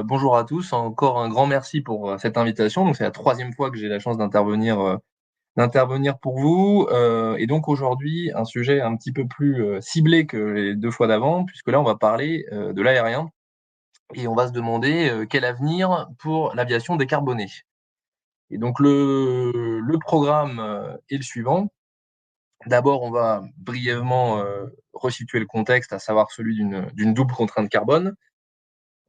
Bonjour à tous, encore un grand merci pour cette invitation. Donc, c'est la troisième fois que j'ai la chance d'intervenir pour vous. Et donc aujourd'hui, un sujet un petit peu plus ciblé que les deux fois d'avant, puisque là, on va parler de l'aérien et on va se demander quel avenir pour l'aviation décarbonée. Et donc le programme est le suivant. D'abord, on va brièvement resituer le contexte, à savoir celui d'une double contrainte carbone.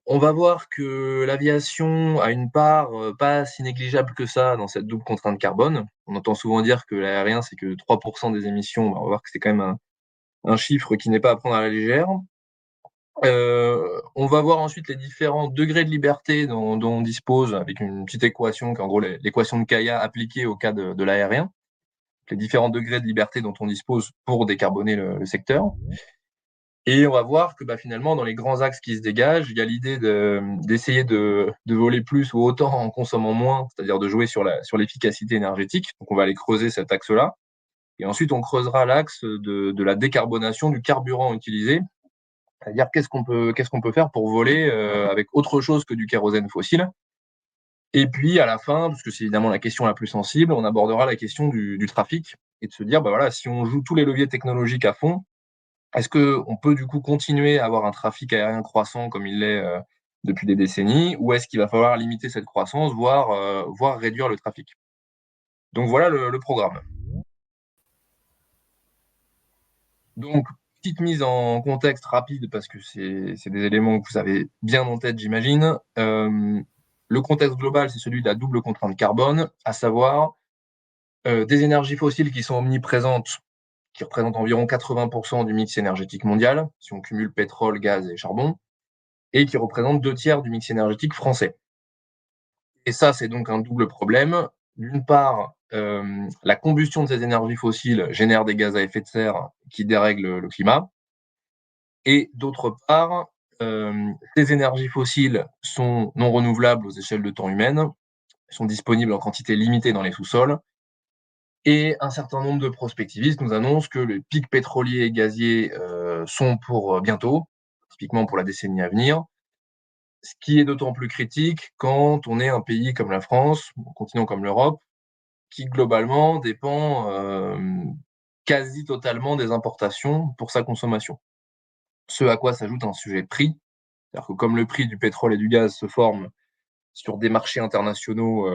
On va voir que l'aviation a une part, pas si négligeable que ça dans cette double contrainte carbone. On entend souvent dire que l'aérien, c'est que 3 des émissions. On va voir que c'est quand même un chiffre qui n'est pas à prendre à la légère. On va voir ensuite les différents degrés de liberté dont on dispose avec une petite équation qui est en gros l'équation de Kaya appliquée au cas de l'aérien. Les différents degrés de liberté dont on dispose pour décarboner le secteur. Et on va voir que finalement, dans les grands axes qui se dégagent, il y a l'idée d'essayer de voler plus ou autant en consommant moins, c'est-à-dire de jouer sur l'efficacité énergétique. Donc on va aller creuser cet axe-là. Et ensuite, on creusera l'axe de la décarbonation du carburant utilisé, c'est-à-dire qu'est-ce qu'on peut faire pour voler avec autre chose que du kérosène fossile. Et puis à la fin, parce que c'est évidemment la question la plus sensible, on abordera la question du trafic et de se dire, voilà, si on joue tous les leviers technologiques à fond, est-ce qu'on peut du coup continuer à avoir un trafic aérien croissant comme il l'est depuis des décennies, ou est-ce qu'il va falloir limiter cette croissance, voire réduire le trafic? Donc voilà le programme. Donc, petite mise en contexte rapide, parce que c'est des éléments que vous avez bien en tête, j'imagine. Le contexte global, c'est celui de la double contrainte carbone, à savoir des énergies fossiles qui sont omniprésentes, qui représentent environ 80% du mix énergétique mondial, si on cumule pétrole, gaz et charbon, et qui représentent 2 tiers du mix énergétique français. Et ça, c'est donc un double problème. D'une part, la combustion de ces énergies fossiles génère des gaz à effet de serre qui dérèglent le climat. Et d'autre part, ces énergies fossiles sont non renouvelables aux échelles de temps humaines, sont disponibles en quantité limitée dans les sous-sols. Et un certain nombre de prospectivistes nous annoncent que les pics pétroliers et gaziers sont pour bientôt, typiquement pour la décennie à venir. Ce qui est d'autant plus critique quand on est un pays comme la France, un continent comme l'Europe, qui globalement dépend quasi totalement des importations pour sa consommation. Ce à quoi s'ajoute un sujet de prix, c'est-à-dire que comme le prix du pétrole et du gaz se forme sur des marchés internationaux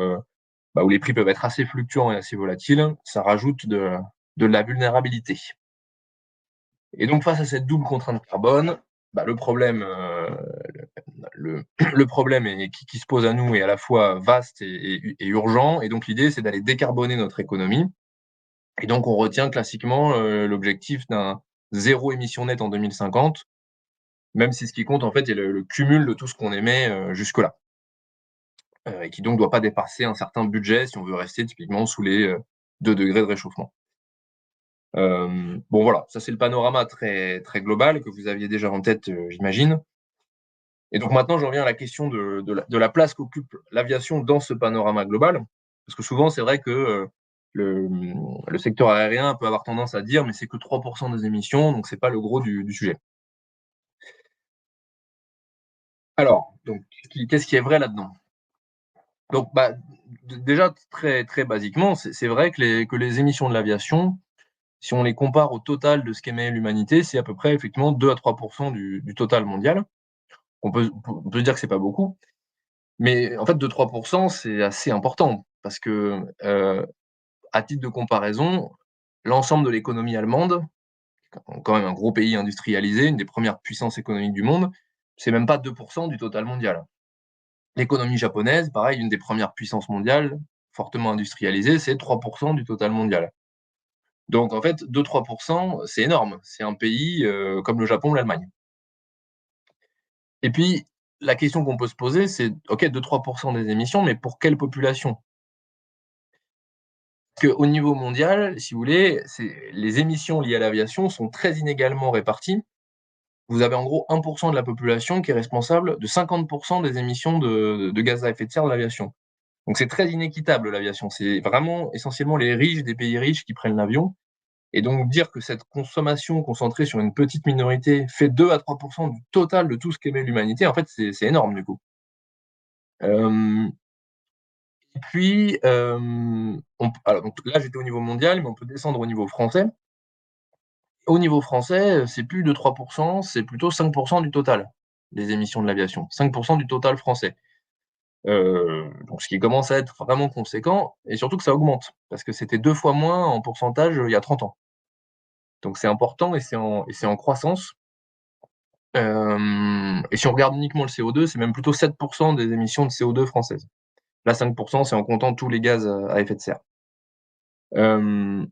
où les prix peuvent être assez fluctuants et assez volatiles, ça rajoute de la vulnérabilité. Et donc face à cette double contrainte carbone, le problème le problème qui se pose à nous est à la fois vaste et urgent. Et donc l'idée, c'est d'aller décarboner notre économie. Et donc on retient classiquement l'objectif d'un zéro émission nette en 2050, même si ce qui compte en fait est le cumul de tout ce qu'on émet jusque-là, et qui donc ne doit pas dépasser un certain budget si on veut rester typiquement sous les 2 degrés de réchauffement. Bon voilà, ça c'est le panorama très, très global que vous aviez déjà en tête, j'imagine. Et donc maintenant, j'en viens à la question de la place qu'occupe l'aviation dans ce panorama global. Parce que souvent, c'est vrai que le secteur aérien peut avoir tendance à dire mais c'est que 3% des émissions, donc c'est pas le gros du sujet. Alors, donc, qu'est-ce qui est vrai là-dedans? Donc, déjà, très, très basiquement, c'est vrai que les émissions de l'aviation, si on les compare au total de ce qu'émet l'humanité, c'est à peu près effectivement 2 à 3% du total mondial. On peut se dire que c'est pas beaucoup. Mais en fait, 2-3 c'est assez important parce que, à titre de comparaison, l'ensemble de l'économie allemande, quand même un gros pays industrialisé, une des premières puissances économiques du monde, c'est même pas 2 du total mondial. L'économie japonaise, pareil, une des premières puissances mondiales, fortement industrialisée, c'est 3 du total mondial. Donc en fait, 2-3 c'est énorme. C'est un pays, comme le Japon ou l'Allemagne. Et puis, la question qu'on peut se poser, c'est: OK, 2-3 des émissions, mais pour quelle population? Qu'au niveau mondial, si vous voulez, les émissions liées à l'aviation sont très inégalement réparties. Vous avez en gros 1 de la population qui est responsable de 50 des émissions de gaz à effet de serre de l'aviation. Donc c'est très inéquitable l'aviation. C'est vraiment essentiellement les riches des pays riches qui prennent l'avion. Et donc dire que cette consommation concentrée sur une petite minorité fait 2 à 3 du total de tout ce qu'émet l'humanité, en fait, c'est énorme du coup. Et puis, alors donc là, j'étais au niveau mondial, mais on peut descendre au niveau français. Au niveau français, c'est plus de 3, c'est plutôt 5 du total, des émissions de l'aviation. 5 du total français. Donc ce qui commence à être vraiment conséquent et surtout que ça augmente parce que c'était 2 fois moins en pourcentage, il y a 30 ans. Donc c'est important et c'est en croissance. Et si on regarde uniquement le CO2, c'est même plutôt 7 des émissions de CO2 françaises. Là, 5 c'est en comptant tous les gaz à effet de serre. Hem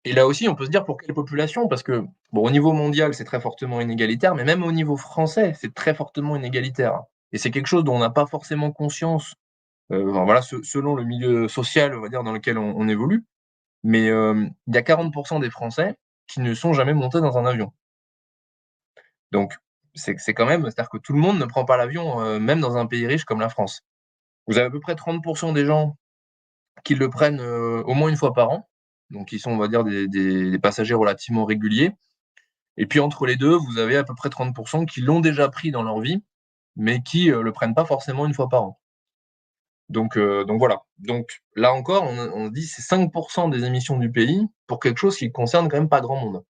Et là aussi, on peut se dire pour quelle population? Parce que, bon, au niveau mondial, c'est très fortement inégalitaire, mais même au niveau français, c'est très fortement inégalitaire. Et c'est quelque chose dont on n'a pas forcément conscience, enfin, voilà, selon le milieu social, on va dire, dans lequel on évolue. Mais, il y a 40 des Français qui ne sont jamais montés dans un avion. Donc c'est quand même c'est-à-dire que tout le monde ne prend pas l'avion, même dans un pays riche comme la France. Vous avez à peu près 30 des gens qui le prennent, au moins une fois par an, donc qui sont, on va dire, des passagers relativement réguliers. Et puis entre les 2, vous avez à peu près 30 qui l'ont déjà pris dans leur vie, mais qui, le prennent pas forcément une fois par an. Donc voilà. Donc là encore, on se dit c'est 5 des émissions du pays pour quelque chose qui concerne quand même pas grand monde.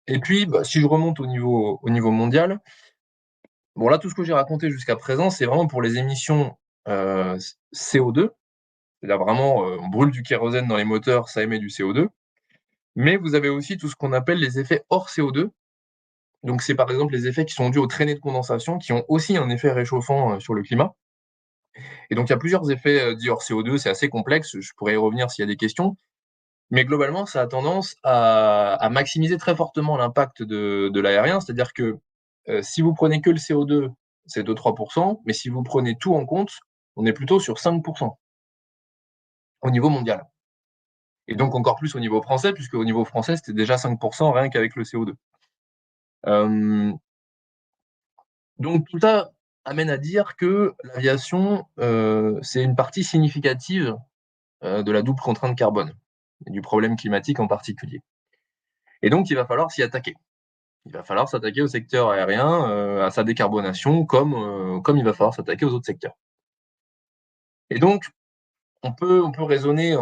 Et puis, bah, si je remonte au niveau mondial, bon là, tout ce que j'ai raconté jusqu'à présent, c'est vraiment pour les émissions, CO2. C'est-à-dire vraiment, on brûle du kérosène dans les moteurs, ça émet du CO2. Mais vous avez aussi tout ce qu'on appelle les effets hors CO2. Donc c'est par exemple les effets qui sont dus aux traînées de condensation, qui ont aussi un effet réchauffant, sur le climat. Et donc il y a plusieurs effets, dits hors CO2, c'est assez complexe, je pourrais y revenir s'il y a des questions. Mais globalement, ça a tendance à maximiser très fortement l'impact de l'aérien. C'est-à-dire que, si vous prenez que le CO2, c'est 2-3 mais si vous prenez tout en compte, on est plutôt sur 5 au niveau mondial. Et donc encore plus au niveau français, puisqu'au niveau français, c'était déjà 5 rien qu'avec le CO2. Hem Donc tout ça amène à dire que l'aviation, c'est une partie significative, de la double contrainte carbone et du problème climatique en particulier. Et donc il va falloir s'y attaquer. Il va falloir s'attaquer au secteur aérien, à sa décarbonation comme il va falloir s'attaquer aux autres secteurs. Et donc on peut raisonner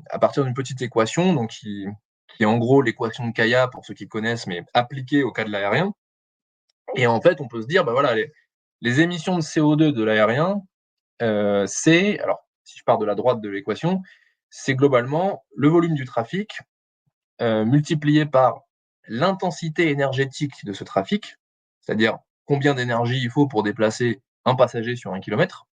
à partir d'une petite équation donc qui est en gros l'équation de Kaya pour ceux qui connaissent, mais appliquée au cas de l'aérien. Et en fait, on peut se dire, bah, voilà, les émissions de CO2 de l'aérien, c'est alors, si je pars de la droite de l'équation, c'est globalement le volume du trafic, multiplié par l'intensité énergétique de ce trafic, c'est-à-dire combien d'énergie il faut pour déplacer un passager sur 1 kilomètre,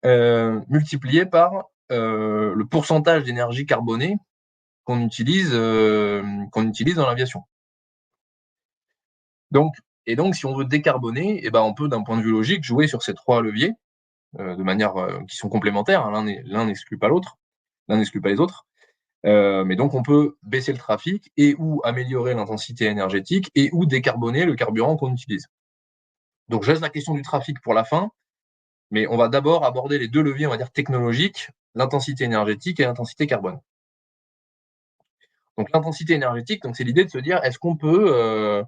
multiplié par, le pourcentage d'énergie carbonée qu'on utilise dans l'aviation. Donc si on veut décarboner et ben, on peut d'un point de vue logique jouer sur ces 3 leviers, de manière, qui sont complémentaires, hein, l'un n'exclut pas l'autre, l'un n'exclut pas les autres. Mais donc on peut baisser le trafic et ou améliorer l'intensité énergétique et ou décarboner le carburant qu'on utilise. Donc je laisse la question du trafic pour la fin, mais on va d'abord aborder les 2 leviers, on va dire technologiques, l'intensité énergétique et l'intensité carbone. Donc l'intensité énergétique, donc c'est l'idée de se dire: «Est-ce qu'on peut,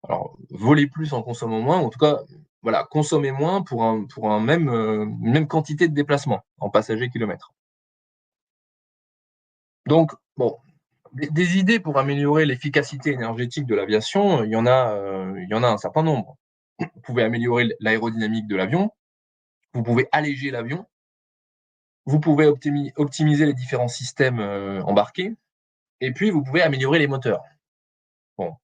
alors voler plus en consommant moins ou en tout cas, voilà, consommer moins pour un même, une même quantité de déplacement en passagers kilomètres?» Donc bon, des idées pour améliorer l'efficacité énergétique de l'aviation, il y en a un certain nombre. Vous pouvez améliorer l'aérodynamique de l'avion, vous pouvez alléger l'avion, vous pouvez optimiser les différents systèmes, embarqués et puis vous pouvez améliorer les moteurs. Bon,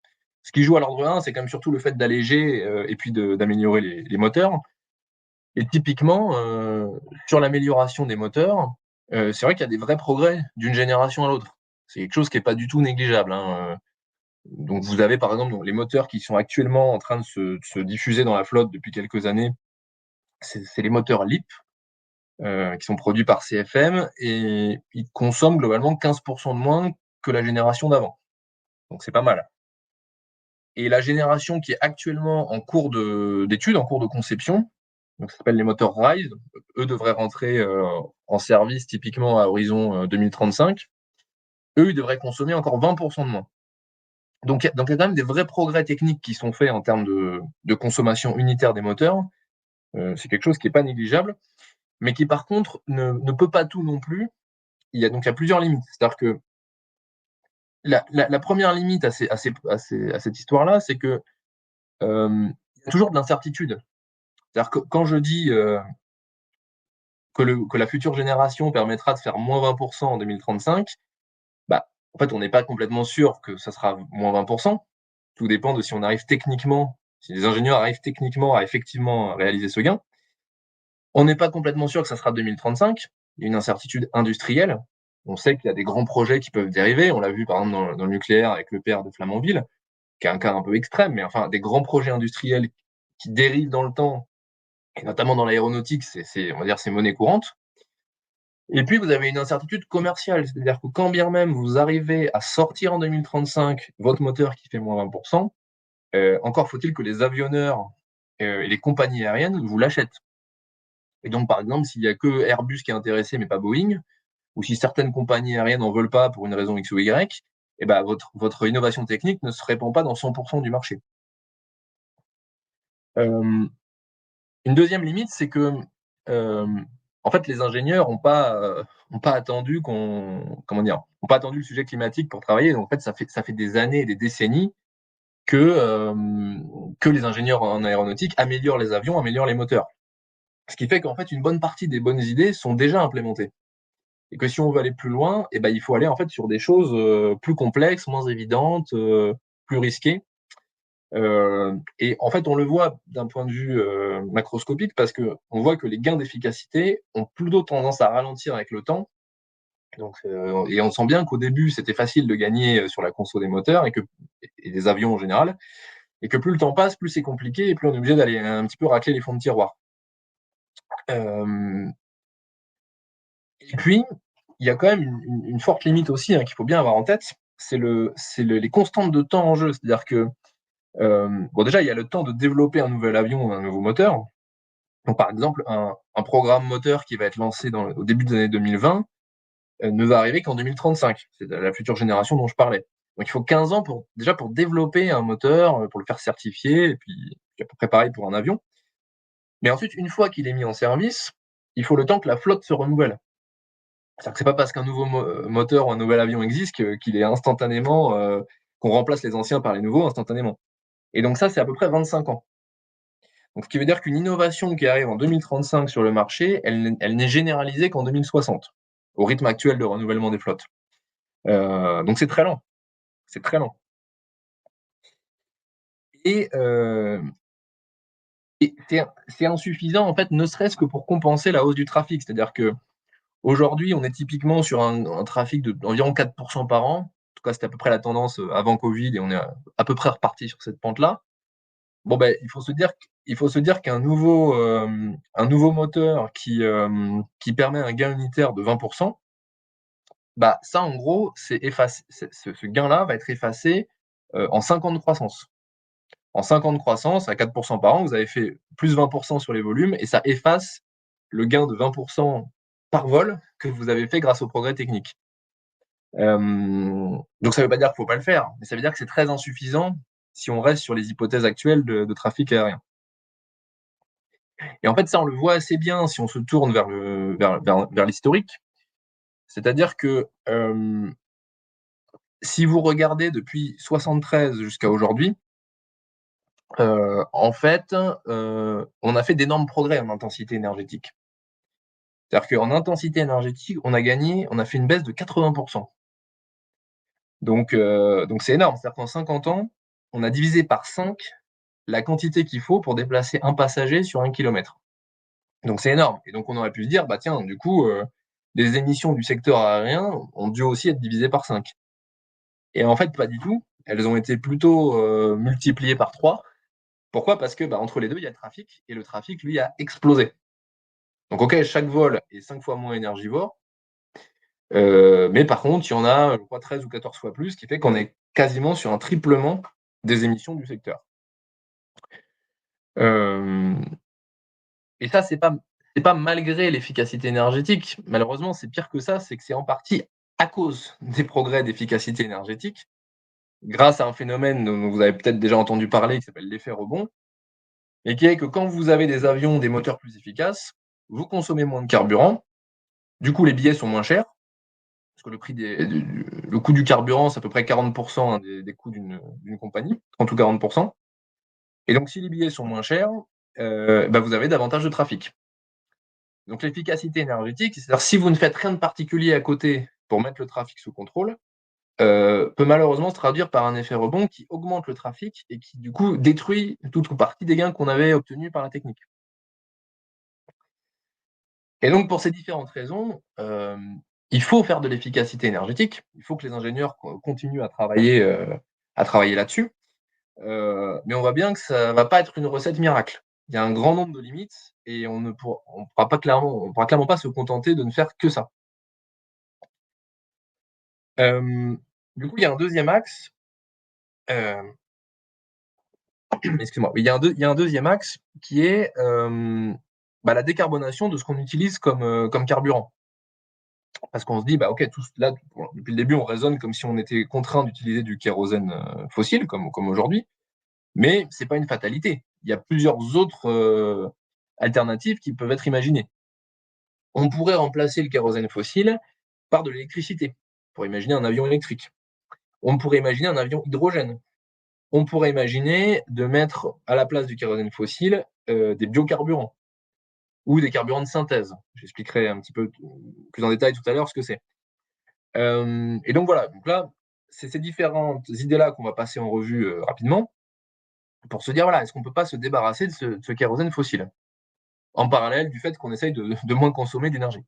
ce qui joue à l'ordre 1, c'est quand même surtout le fait d'alléger, et puis d'améliorer les moteurs. Et typiquement, sur l'amélioration des moteurs, c'est vrai qu'il y a des vrais progrès d'une génération à l'autre. C'est quelque chose qui est pas du tout négligeable, hein. Donc vous avez par exemple donc les moteurs qui sont actuellement en train de se diffuser dans la flotte depuis quelques années, c'est les moteurs LEAP, qui sont produits par CFM et ils consomment globalement 15 de moins que la génération d'avant. Donc c'est pas mal. Et la génération qui est actuellement en cours d'étude, en cours de conception, donc ça s'appelle les moteurs RISE, eux devraient rentrer, en service typiquement à horizon, 2035. Eux, ils devraient consommer encore 20 de moins. Donc il y a quand même des vrais progrès techniques qui sont faits en termes de consommation unitaire des moteurs. C'est quelque chose qui est pas négligeable, mais qui par contre ne peut pas tout non plus. Il y a plusieurs limites. C'est-à-dire que la première limite à cette histoire-là, c'est que, il y a toujours de l'incertitude. C'est-à-dire que quand je dis, que la future génération permettra de faire -20 en 2035, bah, en fait, on n'est pas complètement sûr que ça sera -20. Tout dépend de si les ingénieurs arrivent techniquement à effectivement réaliser ce gain. On n'est pas complètement sûr que ça sera 2035. Il y a une incertitude industrielle. On sait qu'il y a des grands projets qui peuvent dériver. On l'a vu, par exemple, dans le nucléaire avec l'EPR de Flamanville, qui est un cas un peu extrême, mais enfin, des grands projets industriels qui dérivent dans le temps, et notamment dans l'aéronautique, on va dire, c'est monnaie courante. Et puis, vous avez une incertitude commerciale, c'est-à-dire que quand bien même vous arrivez à sortir en 2035 votre moteur qui fait -20, encore faut-il que les avionneurs et les compagnies aériennes vous l'achètent. Et donc, par exemple, s'il y a que Airbus qui est intéressé, mais pas Boeing, ou si certaines compagnies aériennes n'en veulent pas pour une raison X ou Y, et ben votre innovation technique ne se répand pas dans 100% du marché. Une deuxième limite, c'est que, en fait, les ingénieurs ont pas attendu comment dire, ont pas attendu le sujet climatique pour travailler. Donc, en fait, ça fait des années et des décennies que les ingénieurs en aéronautique améliorent les avions, améliorent les moteurs. Ce qui fait qu'en fait, une bonne partie des bonnes idées sont déjà implémentées. Et que si on veut aller plus loin, eh ben, il faut aller en fait sur des choses plus complexes, moins évidentes, plus risquées. Et en fait, on le voit d'un point de vue macroscopique parce qu'on voit que les gains d'efficacité ont plutôt tendance à ralentir avec le temps. Donc, et on sent bien qu'au début, c'était facile de gagner sur la conso des moteurs et des avions en général, et que plus le temps passe, plus c'est compliqué et plus on est obligé d'aller un petit peu racler les fonds de tiroir. Euh, et puis, il y a quand même une forte limite aussi qu'il faut bien avoir en tête, les constantes de temps en jeu. C'est-à-dire que, bon, déjà, il y a le temps de développer un nouvel avion ou un nouveau moteur. Donc, par exemple, un programme moteur qui va être lancé au début des années 2020 ne va arriver qu'en 2035. C'est la future génération dont je parlais. Donc, il faut 15 ans déjà pour développer un moteur, pour le faire certifier, et puis à peu près pareil pour un avion. Mais ensuite, une fois qu'il est mis en service, il faut le temps que la flotte se renouvelle. C'est-à-dire que c'est pas parce qu'un nouveau moteur ou un nouvel avion existe qu'il est instantanément, qu'on remplace les anciens par les nouveaux instantanément. Et donc ça, c'est à peu près 25 ans. Donc ce qui veut dire qu'une innovation qui arrive en 2035 sur le marché, elle n'est généralisée qu'en 2060, au rythme actuel de renouvellement des flottes. Donc c'est très lent, c'est très lent. Et, c'est insuffisant en fait, ne serait-ce que pour compenser la hausse du trafic. C'est-à-dire que aujourd'hui, on est typiquement sur un trafic d'environ 4% par an. En tout cas, c'était à peu près la tendance avant Covid et on est à peu près reparti sur cette pente-là. Bon, ben, il faut se dire un nouveau moteur qui permet un gain unitaire de 20%, bah, ça, en gros, ce gain-là va être effacé en 5 ans de croissance. En 5 ans de croissance, à 4% par an, vous avez fait plus 20% sur les volumes et ça efface le gain de 20% par vol que vous avez fait grâce au progrès technique. Donc ça ne veut pas dire qu'il ne faut pas le faire, mais ça veut dire que c'est très insuffisant si on reste sur les hypothèses actuelles de trafic aérien. Et en fait, ça, on le voit assez bien si on se tourne vers l'historique. C'est-à-dire que si vous regardez depuis 73 jusqu'à aujourd'hui, en fait, on a fait d'énormes progrès en intensité énergétique. C'est-à-dire qu'en intensité énergétique, on a fait une baisse de 80%. Donc c'est énorme. C'est-à-dire qu'en 50 ans, on a divisé par 5 la quantité qu'il faut pour déplacer un passager sur 1 kilomètre. Donc c'est énorme. Et donc on aurait pu se dire, bah tiens, du coup, les émissions du secteur aérien ont dû aussi être divisées par 5. Et en fait, pas du tout. Elles ont été plutôt multipliées par 3. Pourquoi? Parce que entre les deux, il y a le trafic, et le trafic, lui, a explosé. Donc ok, chaque vol est 5 fois moins énergivore, mais par contre, il y en a, je crois, 13 ou 14 fois plus, ce qui fait qu'on est quasiment sur un triplement des émissions du secteur. Euh, et ça, c'est pas malgré l'efficacité énergétique. Malheureusement, c'est pire que ça, c'est que c'est en partie à cause des progrès d'efficacité énergétique grâce à un phénomène dont vous avez peut-être déjà entendu parler qui s'appelle l'effet rebond et qui est que quand vous avez des avions, des moteurs plus efficaces, vous consommez moins de carburant, du coup les billets sont moins chers, parce que le coût du carburant, c'est à peu près 40 hein, des coûts d'une compagnie, 30 ou 40. Et donc si les billets sont moins chers, bah, vous avez davantage de trafic. Donc l'efficacité énergétique, c'est-à-dire si vous ne faites rien de particulier à côté pour mettre le trafic sous contrôle, peut malheureusement se traduire par un effet rebond qui augmente le trafic et qui du coup détruit toute ou partie des gains qu'on avait obtenus par la technique. Et donc pour ces différentes raisons, il faut faire de l'efficacité énergétique. Il faut que les ingénieurs continuent à travailler là-dessus. Mais on voit bien que ça va pas être une recette miracle. Il y a un grand nombre de limites et on pourra clairement pas se contenter de ne faire que ça. Hem, du coup, il y a un deuxième axe, hem, excuse-moi, il y a un deuxième axe qui est, bah, la décarbonation de ce qu'on utilise comme carburant. Parce qu'on se dit: «Bah, OK, là, depuis le début, on raisonne comme si on était contraint d'utiliser du kérosène, fossile comme aujourd'hui». Mais c'est pas une fatalité. Il y a plusieurs autres, alternatives qui peuvent être imaginées. On pourrait remplacer le kérosène fossile par de l'électricité, pour imaginer un avion électrique. On pourrait imaginer un avion hydrogène. On pourrait imaginer de mettre à la place du kérosène fossile, des biocarburants ou des carburants de synthèse. J'expliquerai un petit peu plus en détail tout à l'heure ce que c'est. Et donc voilà, donc là, c'est ces différentes idées-là qu'on va passer en revue, rapidement pour se dire, voilà, est-ce qu'on peut pas se débarrasser de ce kérosène fossile? En parallèle du fait qu'on essaye de moins consommer d'énergie.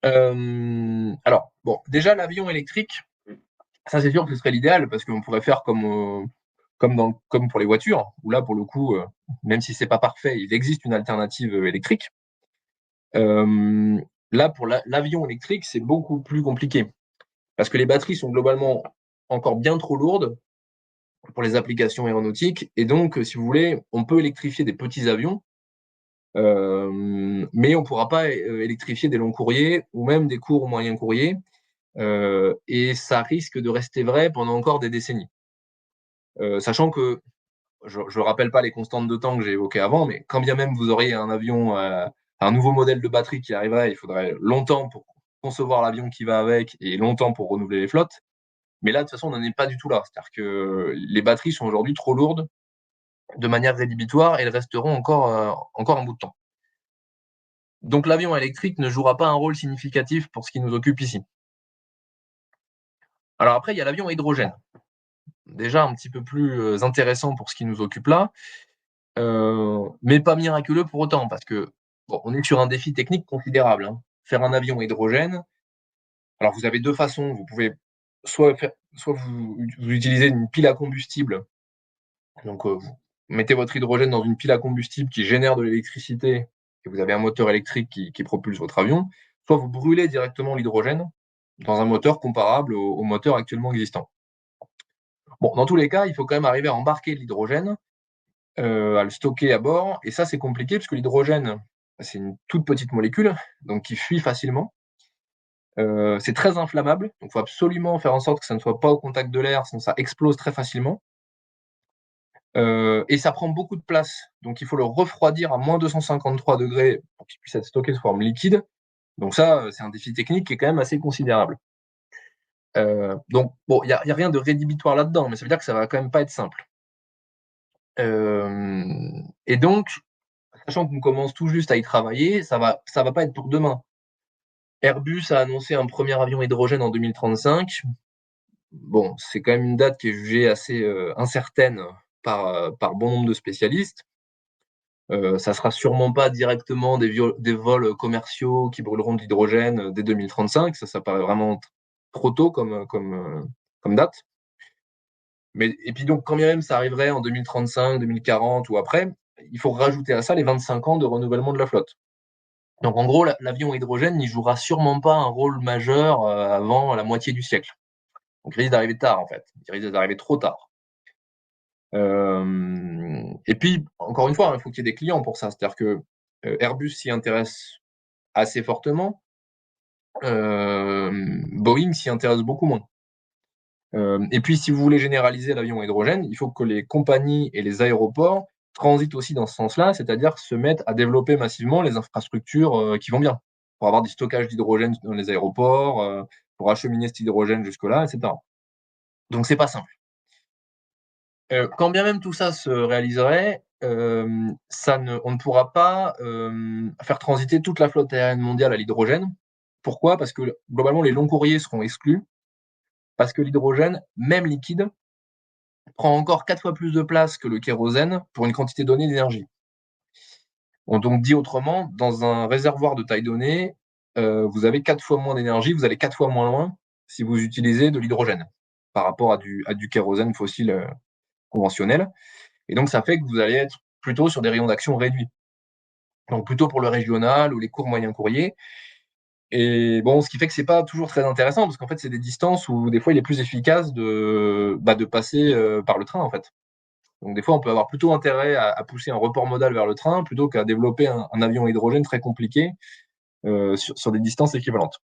Alors, bon, déjà l'avion électrique, ça c'est sûr que ce serait l'idéal parce qu'on pourrait faire comme pour les voitures, où là pour le coup, même si c'est pas parfait, il existe une alternative, électrique. Hem, Là pour l'avion électrique, c'est beaucoup plus compliqué parce que les batteries sont globalement encore bien trop lourdes pour les applications aéronautiques et donc, si vous voulez, on peut électrifier des petits avions, mais on pourra pas électrifier des longs courriers ou même des courts ou moyens courriers, et ça risque de rester vrai pendant encore des décennies. Sachant que je rappelle pas les constantes de temps que j'ai évoquées avant, mais quand bien même vous auriez un avion, un nouveau modèle de batterie qui arriverait, il faudrait longtemps pour concevoir l'avion qui va avec et longtemps pour renouveler les flottes. Mais là, de toute façon, on n'en est pas du tout là. C'est-à-dire que les batteries sont aujourd'hui trop lourdes de manière rédhibitoire et elles resteront encore un bout de temps. Donc l'avion électrique ne jouera pas un rôle significatif pour ce qui nous occupe ici. Alors après, il y a l'avion à hydrogène. Déjà un petit peu plus, intéressant pour ce qui nous occupe là, mais pas miraculeux pour autant parce que, bon, on est sur un défi technique considérable, hein. Faire un avion à hydrogène, alors vous avez 2 façons, vous pouvez soit vous utilisez une pile à combustible, donc vous mettez votre hydrogène dans une pile à combustible qui génère de l'électricité et vous avez un moteur électrique qui propulse votre avion, soit vous brûlez directement l'hydrogène dans un moteur comparable au moteur actuellement existant. Bon, dans tous les cas, il faut quand même arriver à embarquer de l'hydrogène, à le stocker à bord et ça, c'est compliqué parce que l'hydrogène, c'est une toute petite molécule, donc qui fuit facilement. C'est très inflammable, donc il faut absolument faire en sorte que ça ne soit pas au contact de l'air, sinon ça explose très facilement. Et ça prend beaucoup de place, donc il faut le refroidir à -253 pour qu'il puisse être stocké sous forme liquide. Donc ça, c'est un défi technique qui est quand même assez considérable. Donc bon, il y a rien de rédhibitoire là-dedans, mais ça veut dire que ça va quand même pas être simple. Et donc, sachant qu'on commence tout juste à y travailler, ça va pas être pour demain. Airbus a annoncé un premier avion hydrogène en 2035. Bon, c'est quand même une date qui est jugée assez, incertaine par bon nombre de spécialistes. Ça sera sûrement pas directement des vols commerciaux qui brûleront de l'hydrogène, dès 2035. Ça paraît vraiment trop tôt comme date. Mais et puis donc quand bien même ça arriverait en 2035, 2040 ou après, il faut rajouter à ça les 25 ans de renouvellement de la flotte. Donc en gros, l'avion à hydrogène n'y jouera sûrement pas un rôle majeur, avant la moitié du siècle. Donc il risque d'arriver tard en fait, il risque d'arriver trop tard. Et puis encore une fois, hein, il faut qu'il y ait des clients pour ça. C'est-à-dire que, Airbus s'y intéresse assez fortement, Boeing s'y intéresse beaucoup moins. Et puis, si vous voulez généraliser l'avion à hydrogène, il faut que les compagnies et les aéroports transitent aussi dans ce sens-là, c'est-à-dire se mettent à développer massivement les infrastructures qui vont bien, pour avoir des stockages d'hydrogène dans les aéroports, pour acheminer cet hydrogène jusque-là, etc. Donc, c'est pas simple. Quand bien même tout ça se réaliserait, on ne pourra pas faire transiter toute la flotte aérienne mondiale à l'hydrogène. Pourquoi? Parce que globalement, les longs courriers seront exclus, parce que l'hydrogène, même liquide, prend encore 4 fois plus de place que le kérosène pour une quantité donnée d'énergie. Donc dit autrement, dans un réservoir de taille donnée, vous avez 4 fois moins d'énergie, vous allez 4 fois moins loin si vous utilisez de l'hydrogène par rapport à du kérosène fossile conventionnel. Et donc ça fait que vous allez être plutôt sur des rayons d'action réduits. Donc plutôt pour le régional ou les courts moyens courriers. Et bon, ce qui fait que c'est pas toujours très intéressant parce qu'en fait c'est des distances où des fois il est plus efficace de passer par le train en fait. Donc des fois, on peut avoir plutôt intérêt à pousser un report modal vers le train plutôt qu'à développer un avion à hydrogène très compliqué sur des distances équivalentes.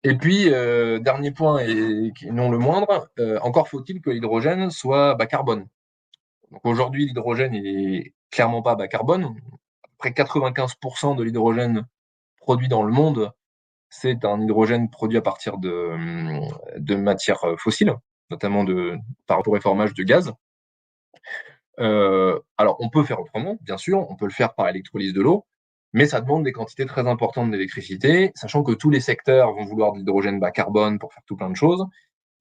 Et puis, dernier point et non le moindre, encore faut-il que l'hydrogène soit bas carbone. Donc aujourd'hui, l'hydrogène est clairement pas bas carbone. À peu près 95% de l'hydrogène produit dans le monde, c'est un hydrogène produit à partir de matières fossiles, notamment par reformage de gaz. Alors, on peut faire autrement, bien sûr, on peut le faire par électrolyse de l'eau, mais ça demande des quantités très importantes d'électricité, sachant que tous les secteurs vont vouloir de l'hydrogène bas carbone pour faire tout plein de choses.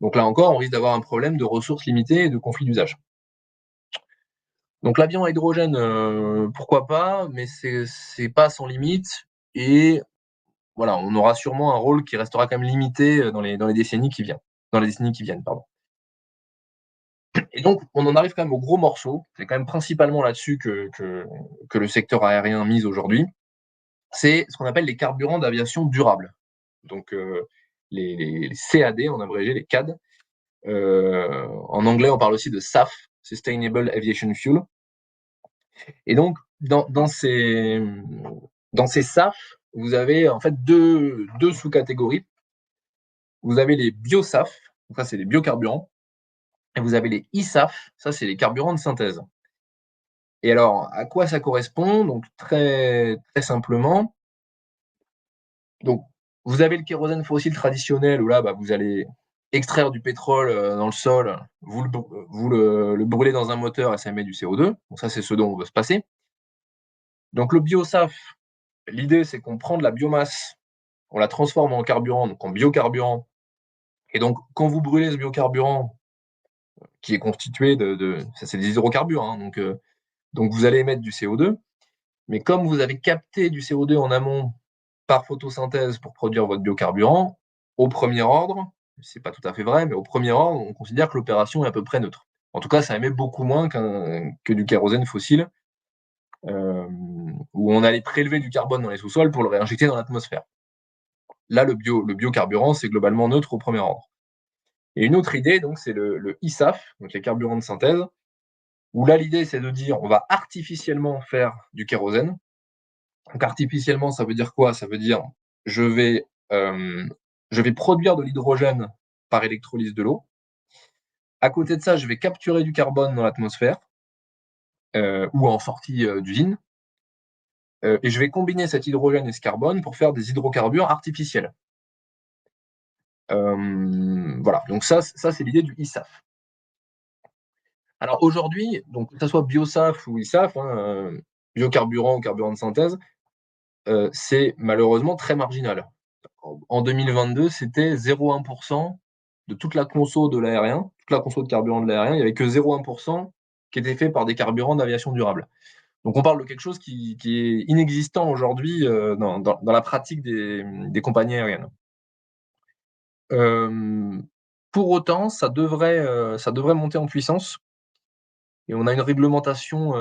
Donc là encore, on risque d'avoir un problème de ressources limitées et de conflit d'usage. Donc l'avion à hydrogène, pourquoi pas, mais c'est pas sans limite. Et voilà, on aura sûrement un rôle qui restera quand même limité dans les décennies qui viennent. Dans les décennies qui viennent, pardon. Et donc, on en arrive quand même au gros morceau. C'est quand même principalement là-dessus que le secteur aérien mise aujourd'hui. C'est ce qu'on appelle les carburants d'aviation durable. Donc, les CAD, en abrégé, les CAD. En anglais, on parle aussi de SAF, Sustainable Aviation Fuel. Et donc, dans ces SAF, vous avez en fait deux sous-catégories. Vous avez les biosaf, donc ça c'est les biocarburants, et vous avez les ISAF, ça c'est les carburants de synthèse. Et alors, à quoi ça correspond? Donc très, très simplement, donc vous avez le kérosène fossile traditionnel où là, vous allez extraire du pétrole dans le sol, vous le brûlez dans un moteur et ça émet du CO2. Donc ça, c'est ce dont on veut se passer. Donc le biosaf, l'idée c'est qu'on prend de la biomasse, on la transforme en carburant, donc en biocarburant. Et donc quand vous brûlez ce biocarburant, qui est constitué ça c'est des hydrocarbures, hein, donc vous allez émettre du CO2. Mais comme vous avez capté du CO2 en amont par photosynthèse pour produire votre biocarburant, au premier ordre, c'est pas tout à fait vrai, mais au premier ordre, on considère que l'opération est à peu près neutre. En tout cas, ça émet beaucoup moins que du kérosène fossile, où on allait prélever du carbone dans les sous-sols pour le réinjecter dans l'atmosphère. Là, le biocarburant, c'est globalement neutre au premier ordre. Et une autre idée, donc, c'est le ISAF, donc les carburants de synthèse, où là, l'idée, c'est de dire on va artificiellement faire du kérosène. Donc artificiellement, ça veut dire quoi? Ça veut dire je vais, je vais produire de l'hydrogène par électrolyse de l'eau. À côté de ça, je vais capturer du carbone dans l'atmosphère ou en sortie d'usine. Et je vais combiner cet hydrogène et ce carbone pour faire des hydrocarbures artificiels. Voilà, donc ça c'est l'idée du ISAF. Alors aujourd'hui, donc que ça soit biosaf ou ISAF, hein, biocarburant ou carburant de synthèse, c'est malheureusement très marginal. En 2022, c'était 0,1% de toute la conso de l'aérien, toute la conso de carburant de l'aérien, il n'y avait que 0,1% qui était fait par des carburants d'aviation durable. Donc on parle de quelque chose qui est inexistant aujourd'hui dans la pratique des compagnies aériennes. Pour autant, ça devrait monter en puissance. Et on a une réglementation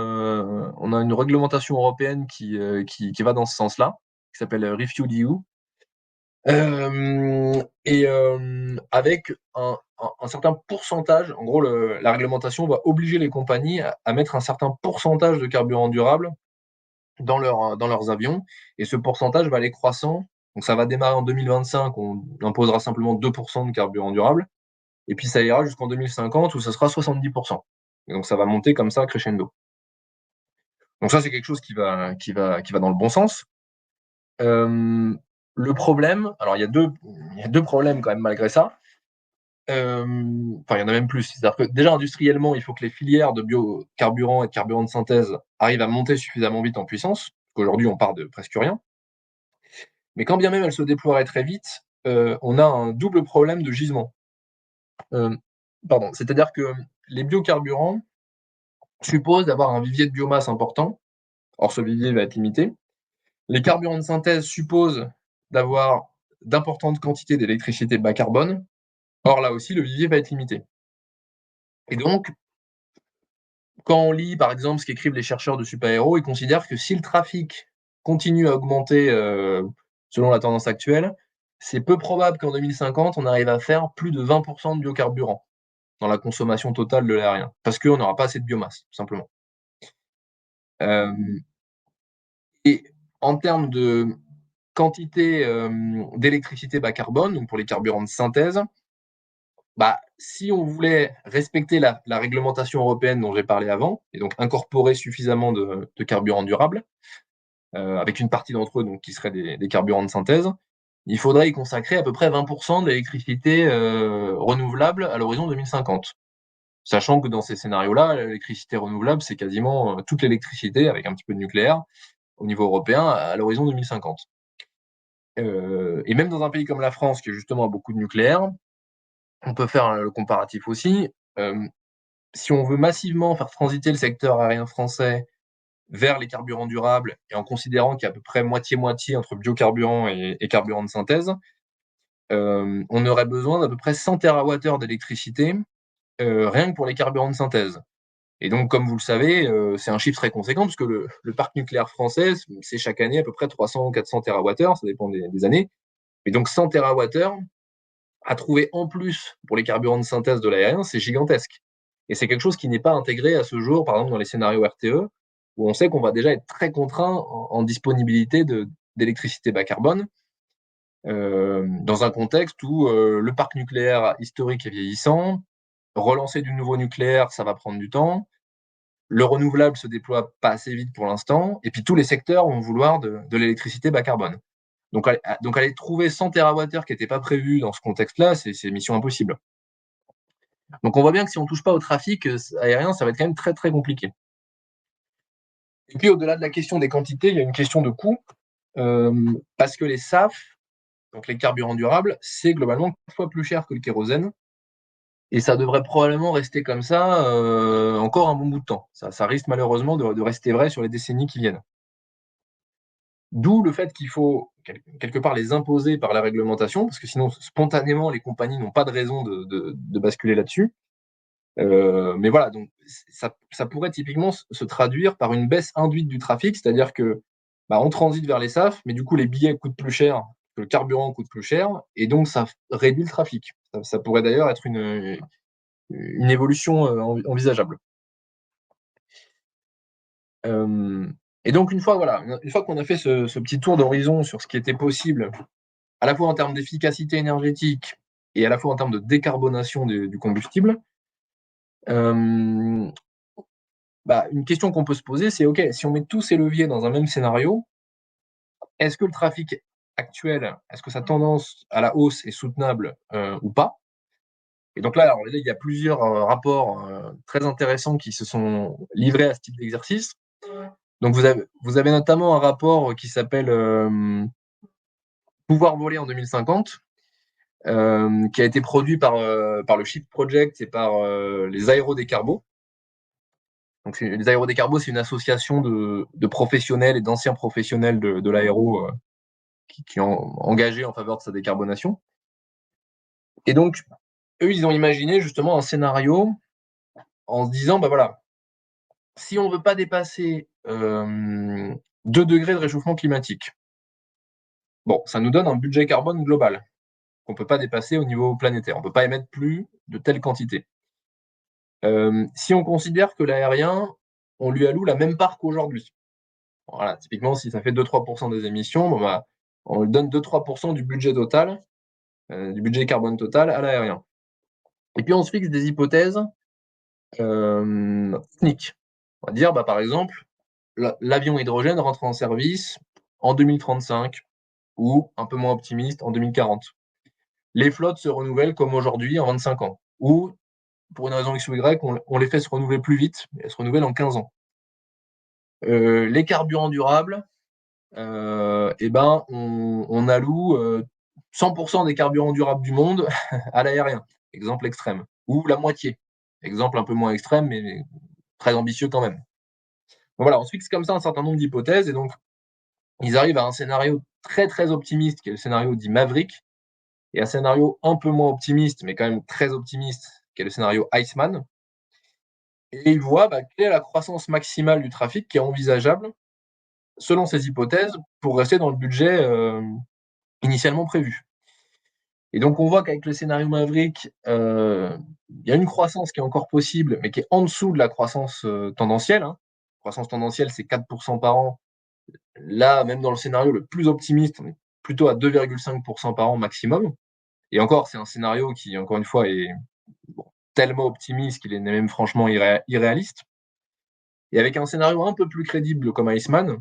européenne qui va dans ce sens-là, qui s'appelle RefuelEU, avec un certain pourcentage. En gros, la réglementation va obliger les compagnies à mettre un certain pourcentage de carburant durable dans leurs avions, et ce pourcentage va aller croissant Donc ça va démarrer en 2025, on imposera simplement 2% de carburant durable, et puis ça ira jusqu'en 2050 où ça sera 70%. Et donc ça va monter comme ça, crescendo. Donc ça, c'est quelque chose qui va dans le bon sens. Le problème, alors il y a deux problèmes quand même malgré ça. Enfin, il y en a même plus. C'est-à-dire que déjà industriellement, il faut que les filières de biocarburants et de carburants de synthèse arrivent à monter suffisamment vite en puissance. Qu'aujourd'hui, on part de presque rien. Mais quand bien même elles se déploieraient très vite, on a un double problème de gisement. C'est-à-dire que les biocarburants supposent d'avoir un vivier de biomasse important. Or, ce vivier va être limité. Les carburants de synthèse supposent d'avoir d'importantes quantités d'électricité bas carbone. Or, là aussi, le vivier va être limité. Et donc, quand on lit, par exemple, ce qu'écrivent les chercheurs de Supaéro, ils considèrent que si le trafic continue à augmenter selon la tendance actuelle, c'est peu probable qu'en 2050, on arrive à faire plus de 20% de biocarburant dans la consommation totale de l'aérien, parce qu'on n'aura pas assez de biomasse, tout simplement. Et en termes de quantité d'électricité bas carbone, donc pour les carburants de synthèse, si on voulait respecter la réglementation européenne dont j'ai parlé avant, et donc incorporer suffisamment de carburants durables, avec une partie d'entre eux donc, qui seraient des carburants de synthèse, il faudrait y consacrer à peu près 20% d'électricité renouvelable à l'horizon 2050. Sachant que dans ces scénarios-là, l'électricité renouvelable, c'est quasiment toute l'électricité, avec un petit peu de nucléaire, au niveau européen, à l'horizon 2050. Et même dans un pays comme la France, qui justement a beaucoup de nucléaire, on peut faire le comparatif aussi. Si on veut massivement faire transiter le secteur aérien français vers les carburants durables, et en considérant qu'il y a à peu près moitié-moitié entre biocarburants et carburants de synthèse, on aurait besoin d'à peu près 100 TWh d'électricité, rien que pour les carburants de synthèse. Et donc, comme vous le savez, c'est un chiffre très conséquent, parce que le parc nucléaire français, c'est chaque année à peu près 300 ou 400 TWh, ça dépend des années. Et donc 100 TWh, à trouver en plus pour les carburants de synthèse de l'aérien, c'est gigantesque. Et c'est quelque chose qui n'est pas intégré à ce jour, par exemple dans les scénarios RTE, où on sait qu'on va déjà être très contraint en disponibilité d'électricité bas carbone, dans un contexte où le parc nucléaire historique est vieillissant, relancer du nouveau nucléaire, ça va prendre du temps, le renouvelable se déploie pas assez vite pour l'instant, et puis tous les secteurs vont vouloir de l'électricité bas carbone. Donc aller trouver 100 TWh qui n'étaient pas prévus dans ce contexte-là, c'est mission impossible. Donc on voit bien que si on ne touche pas au trafic aérien, ça va être quand même très très compliqué. Et puis au-delà de la question des quantités, il y a une question de coût, parce que les SAF, donc les carburants durables, c'est globalement 4 fois plus cher que le kérosène, et ça devrait probablement rester comme ça encore un bon bout de temps. Ça risque malheureusement de rester vrai sur les décennies qui viennent. D'où le fait qu'il faut quelque part les imposer par la réglementation, parce que sinon spontanément les compagnies n'ont pas de raison de basculer là-dessus. Mais voilà, donc ça pourrait typiquement se traduire par une baisse induite du trafic, c'est-à-dire que on transite vers les SAF, mais du coup les billets coûtent plus cher, que le carburant coûte plus cher, et donc ça réduit le trafic. Ça pourrait d'ailleurs être une évolution envisageable. Et donc une fois qu'on a fait ce petit tour d'horizon sur ce qui était possible, à la fois en termes d'efficacité énergétique et à la fois en termes de décarbonation du combustible, une question qu'on peut se poser, c'est OK, si on met tous ces leviers dans un même scénario, est-ce que le trafic actuel, est-ce que sa tendance à la hausse est soutenable ou pas? Et donc là, alors, il y a plusieurs rapports très intéressants qui se sont livrés à ce type d'exercice. Donc vous avez notamment un rapport qui s'appelle Pouvoir voler en 2050, qui a été produit par le Shift Project et par les Aérodécarbos. Donc les Aérodécarbos, c'est une association de professionnels et d'anciens professionnels de l'aéro qui ont engagé en faveur de sa décarbonation. Et donc, eux, ils ont imaginé justement un scénario en se disant, voilà, si on ne veut pas dépasser 2 degrés de réchauffement climatique, bon, ça nous donne un budget carbone global qu'on ne peut pas dépasser au niveau planétaire. On ne peut pas émettre plus de telle quantité. Si on considère que l'aérien, on lui alloue la même part qu'aujourd'hui, voilà, typiquement, si ça fait 2-3% des émissions, On lui donne 2-3% du budget total, du budget carbone total à l'aérien. Et puis on se fixe des hypothèses techniques. On va dire, par exemple, l'avion hydrogène rentre en service en 2035 ou, un peu moins optimiste, en 2040. Les flottes se renouvellent comme aujourd'hui en 25 ans. Ou, pour une raison X ou Y, on les fait se renouveler plus vite, elles se renouvellent en 15 ans. Les carburants durables, on alloue 100% des carburants durables du monde à l'aérien, exemple extrême, ou la moitié, exemple un peu moins extrême, mais très ambitieux quand même. Donc voilà, on se fixe comme ça un certain nombre d'hypothèses, et donc ils arrivent à un scénario très très optimiste, qui est le scénario dit Maverick, et un scénario un peu moins optimiste, mais quand même très optimiste, qui est le scénario Iceman. Et ils voient quelle est la croissance maximale du trafic qui est envisageable, selon ces hypothèses, pour rester dans le budget initialement prévu. Et donc on voit qu'avec le scénario Maverick, il y a une croissance qui est encore possible, mais qui est en dessous de la croissance tendancielle. Croissance tendancielle, c'est 4% par an. Là, même dans le scénario le plus optimiste, on est plutôt à 2,5% par an maximum. Et encore, c'est un scénario qui, encore une fois, est tellement optimiste qu'il est même franchement irréaliste. Et avec un scénario un peu plus crédible comme Iceman,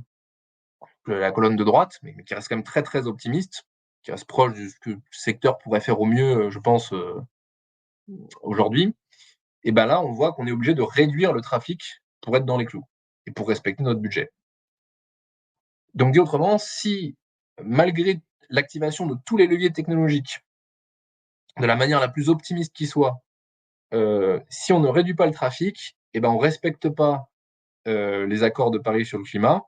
la colonne de droite, mais qui reste quand même très très optimiste, qui reste proche de ce que le secteur pourrait faire au mieux, je pense, aujourd'hui, et là, on voit qu'on est obligé de réduire le trafic pour être dans les clous et pour respecter notre budget. Donc, dit autrement, si malgré l'activation de tous les leviers technologiques, de la manière la plus optimiste qui soit, si on ne réduit pas le trafic, on ne respecte pas les accords de Paris sur le climat,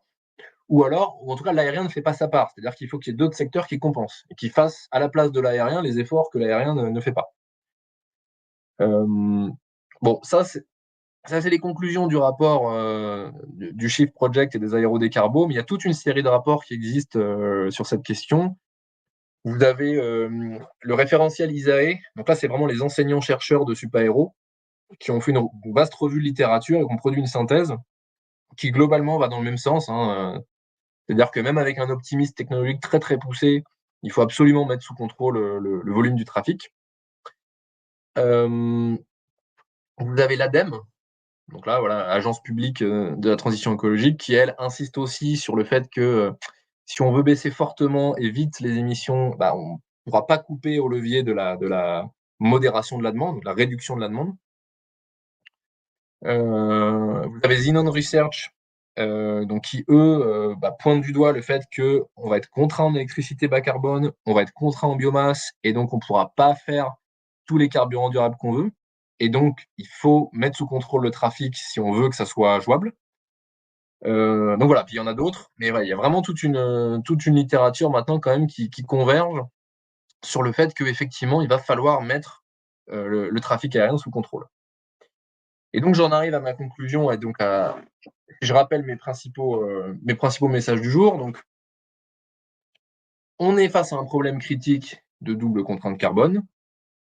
ou alors, ou en tout cas, l'aérien ne fait pas sa part. C'est-à-dire qu'il faut qu'il y ait d'autres secteurs qui compensent et qui fassent à la place de l'aérien les efforts que l'aérien ne fait pas. Bon, ça, c'est les conclusions du rapport du Shift Project et des aérodécarbos, mais il y a toute une série de rapports qui existent sur cette question. Vous avez le référentiel ISAE, donc là, c'est vraiment les enseignants-chercheurs de Supaéro qui ont fait une vaste revue de littérature et qui ont produit une synthèse qui, globalement, va dans le même sens. C'est-à-dire que même avec un optimisme technologique très, très poussé, il faut absolument mettre sous contrôle le volume du trafic. Vous avez l'ADEME, donc là, voilà, Agence publique de la transition écologique, qui, elle, insiste aussi sur le fait que si on veut baisser fortement et vite les émissions, on ne pourra pas couper au levier de la modération de la demande, de la réduction de la demande. Vous avez Xenon Research, donc qui, eux, pointent du doigt le fait qu'on va être contraint en électricité bas carbone, on va être contraint en biomasse, et donc on ne pourra pas faire tous les carburants durables qu'on veut. Et donc, il faut mettre sous contrôle le trafic si on veut que ça soit jouable. Donc voilà, puis il y en a d'autres, mais il y a vraiment toute une littérature maintenant quand même qui converge sur le fait qu'effectivement, il va falloir mettre le trafic aérien sous contrôle. Et donc j'en arrive à ma conclusion, et donc je rappelle mes principaux messages du jour. Donc, on est face à un problème critique de double contrainte carbone,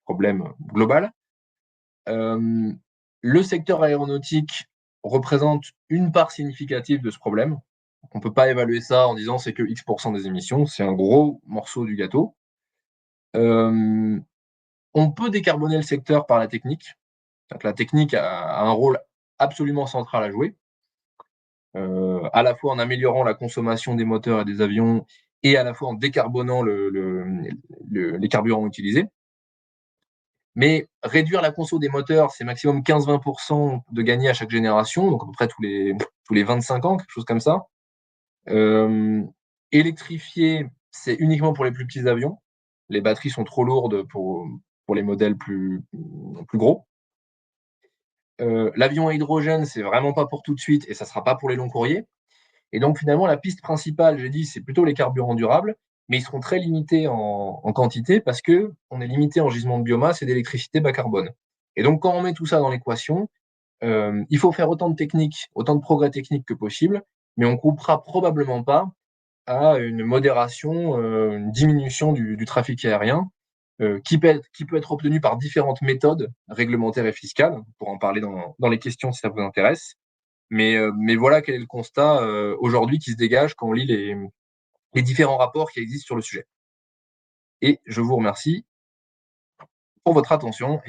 problème global. Le secteur aéronautique représente une part significative de ce problème. On ne peut pas évaluer ça en disant c'est que X% des émissions, c'est un gros morceau du gâteau. On peut décarboner le secteur par la technique. Donc, la technique a un rôle absolument central à jouer, à la fois en améliorant la consommation des moteurs et des avions, et à la fois en décarbonant les carburants utilisés. Mais réduire la conso des moteurs, c'est maximum 15-20% de gagner à chaque génération, donc à peu près tous les 25 ans, quelque chose comme ça. Électrifier, c'est uniquement pour les plus petits avions. Les batteries sont trop lourdes pour les modèles plus gros. L'avion à hydrogène, c'est vraiment pas pour tout de suite, et ça sera pas pour les longs courriers. Et donc finalement, la piste principale, j'ai dit, c'est plutôt les carburants durables, mais ils seront très limités en quantité parce qu'on est limité en gisement de biomasse et d'électricité bas carbone. Et donc quand on met tout ça dans l'équation, il faut faire autant de techniques, autant de progrès techniques que possible, mais on ne coupera probablement pas à une modération, une diminution du trafic aérien, qui peut être obtenue par différentes méthodes réglementaires et fiscales. On pourra en parler dans les questions si ça vous intéresse. Mais voilà quel est le constat aujourd'hui qui se dégage quand on lit les différents rapports qui existent sur le sujet. Et je vous remercie pour votre attention.